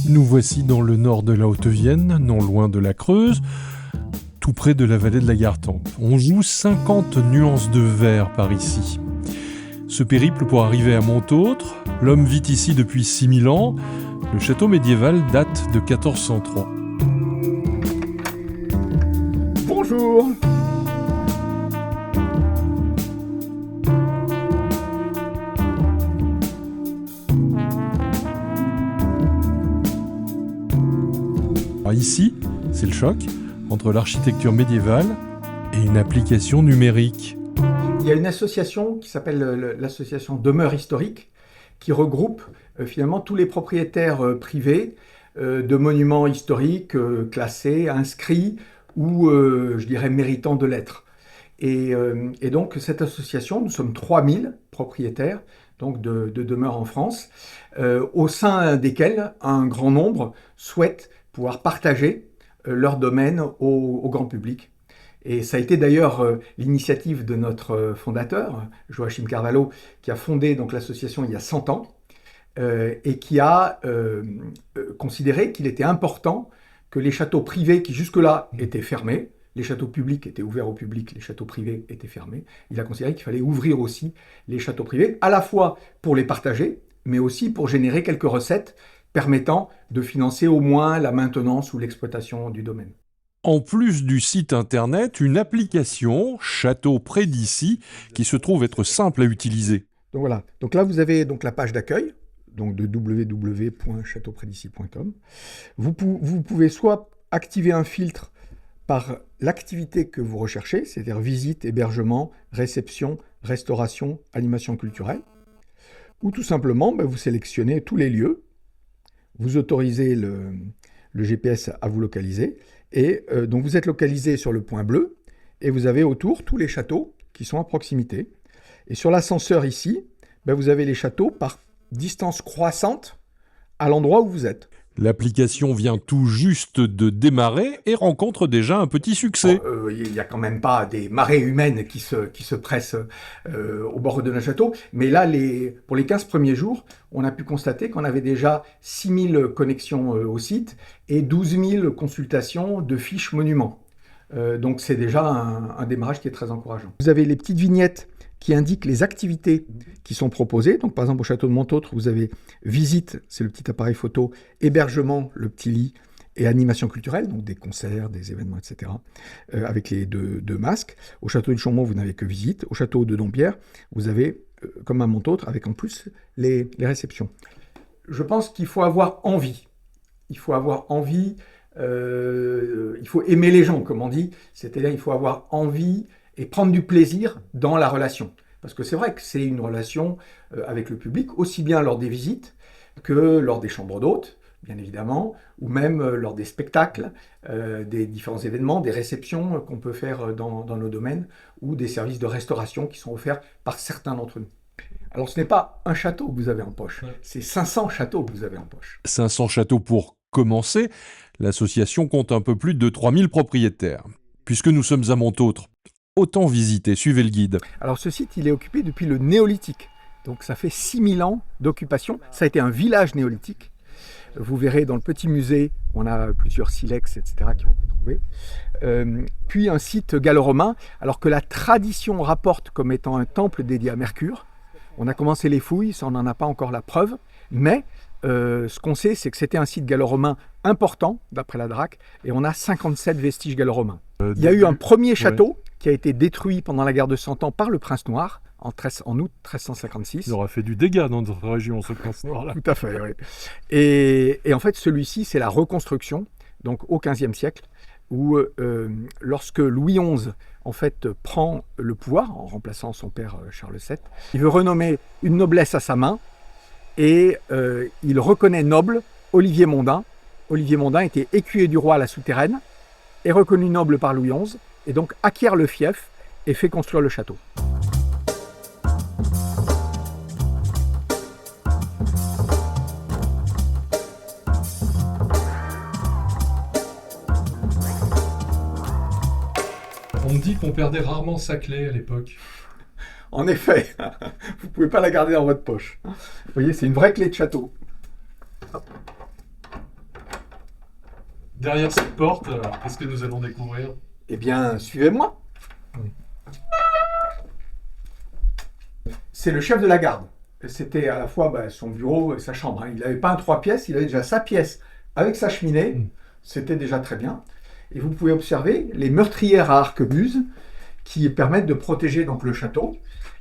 Nous voici dans le nord de la Haute-Vienne, non loin de la Creuse, tout près de la vallée de la Gartempe. On joue 50 nuances de vert par ici. Ce périple pour arriver à Montautre, l'homme vit ici depuis 6000 ans. Le château médiéval date de 1403. Bonjour. Alors ici, c'est le choc entre l'architecture médiévale et une application numérique. Il y a une association qui s'appelle l'association Demeures historiques qui regroupe finalement tous les propriétaires privés de monuments historiques classés, inscrits ou, je dirais, méritants de l'être. Et donc cette association, nous sommes 3000 propriétaires donc de demeures en France, au sein desquels un grand nombre souhaitent pouvoir partager leur domaine au grand public. Et ça a été d'ailleurs l'initiative de notre fondateur, Joachim Carvalho, qui a fondé donc l'association il y a 100 ans et qui a considéré qu'il était important que les châteaux privés qui jusque-là étaient fermés, les châteaux publics étaient ouverts au public, les châteaux privés étaient fermés, il a considéré qu'il fallait ouvrir aussi les châteaux privés, à la fois pour les partager, mais aussi pour générer quelques recettes permettant de financer au moins la maintenance ou l'exploitation du domaine. En plus du site internet, une application, Château près d'ici, qui se trouve être simple à utiliser. Donc voilà, donc là vous avez donc la page d'accueil, donc de www.chateauprèsd'ici.com. Vous pouvez soit activer un filtre par l'activité que vous recherchez, c'est-à-dire visite, hébergement, réception, restauration, animation culturelle, ou tout simplement vous sélectionnez tous les lieux, vous autorisez le GPS à vous localiser, et donc vous êtes localisé sur le point bleu, et vous avez autour tous les châteaux qui sont à proximité. Et sur l'ascenseur ici, vous avez les châteaux par distance croissante à l'endroit où vous êtes. L'application vient tout juste de démarrer et rencontre déjà un petit succès. Il n'y a quand même pas des marées humaines qui se pressent au bord de nos châteaux, mais là, pour les 15 premiers jours, on a pu constater qu'on avait déjà 6000 connexions au site et 12 000 consultations de fiches monuments. Donc c'est déjà un démarrage qui est très encourageant. Vous avez les petites vignettes qui indiquent les activités qui sont proposées. Donc, par exemple, au château de Montautre, vous avez visite, c'est le petit appareil photo, hébergement, le petit lit, et animation culturelle, donc des concerts, des événements, etc., avec les deux masques. Au château de Chaumont, vous n'avez que visite. Au château de Dompierre, vous avez, comme à Montautre, avec en plus les réceptions. Je pense qu'il faut avoir envie. Il faut avoir envie, il faut aimer les gens, comme on dit. C'est-à-dire il faut avoir envie et prendre du plaisir dans la relation. Parce que c'est vrai que c'est une relation avec le public, aussi bien lors des visites que lors des chambres d'hôtes, bien évidemment, ou même lors des spectacles, des différents événements, des réceptions qu'on peut faire dans nos domaines, ou des services de restauration qui sont offerts par certains d'entre nous. Alors ce n'est pas un château que vous avez en poche, c'est 500 châteaux que vous avez en poche. 500 châteaux pour commencer. L'association compte un peu plus de 3000 propriétaires. Puisque nous sommes à Montautre, autant visiter, suivez le guide. Alors ce site, il est occupé depuis le néolithique. Donc ça fait 6000 ans d'occupation. Ça a été un village néolithique. Vous verrez dans le petit musée, on a plusieurs silex, etc. qui ont été trouvés. Puis un site gallo-romain, alors que la tradition rapporte comme étant un temple dédié à Mercure. On a commencé les fouilles, ça on n'en a pas encore la preuve. Mais ce qu'on sait, c'est que c'était un site gallo-romain important, d'après la DRAC, et on a 57 vestiges gallo-romains. Il y a eu un premier château qui a été détruit pendant la guerre de 100 ans par le prince noir en août 1356. Il aura fait du dégât dans notre région, ce prince noir-là. Tout à fait, oui. Et en fait, celui-ci, c'est la reconstruction, donc au XVe siècle, où lorsque Louis XI en fait, prend le pouvoir en remplaçant son père Charles VII, il veut renommer une noblesse à sa main et il reconnaît noble Olivier Mondin. Olivier Mondin était écuyer du roi à la Souterraine, est reconnu noble par Louis XI et donc acquiert le fief et fait construire le château. On me dit qu'on perdait rarement sa clé à l'époque. En effet, vous ne pouvez pas la garder dans votre poche. Vous voyez, c'est une vraie clé de château. Hop. Derrière cette porte, qu'est-ce que nous allons découvrir? Eh bien, suivez-moi. C'est le chef de la garde. C'était à la fois son bureau et sa chambre, hein. Il n'avait pas un 3 pièces, il avait déjà sa pièce avec sa cheminée. C'était déjà très bien. Et vous pouvez observer les meurtrières à arquebuse qui permettent de protéger donc le château.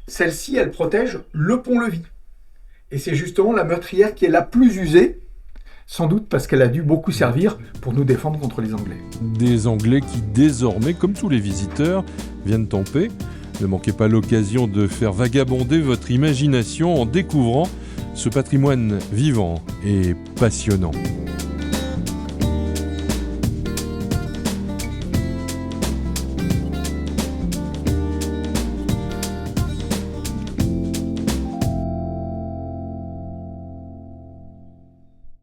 Celle-ci, elle protège le pont-levis. Et c'est justement la meurtrière qui est la plus usée, sans doute parce qu'elle a dû beaucoup servir pour nous défendre contre les Anglais. Des Anglais qui désormais, comme tous les visiteurs, viennent en paix. Ne manquez pas l'occasion de faire vagabonder votre imagination en découvrant ce patrimoine vivant et passionnant.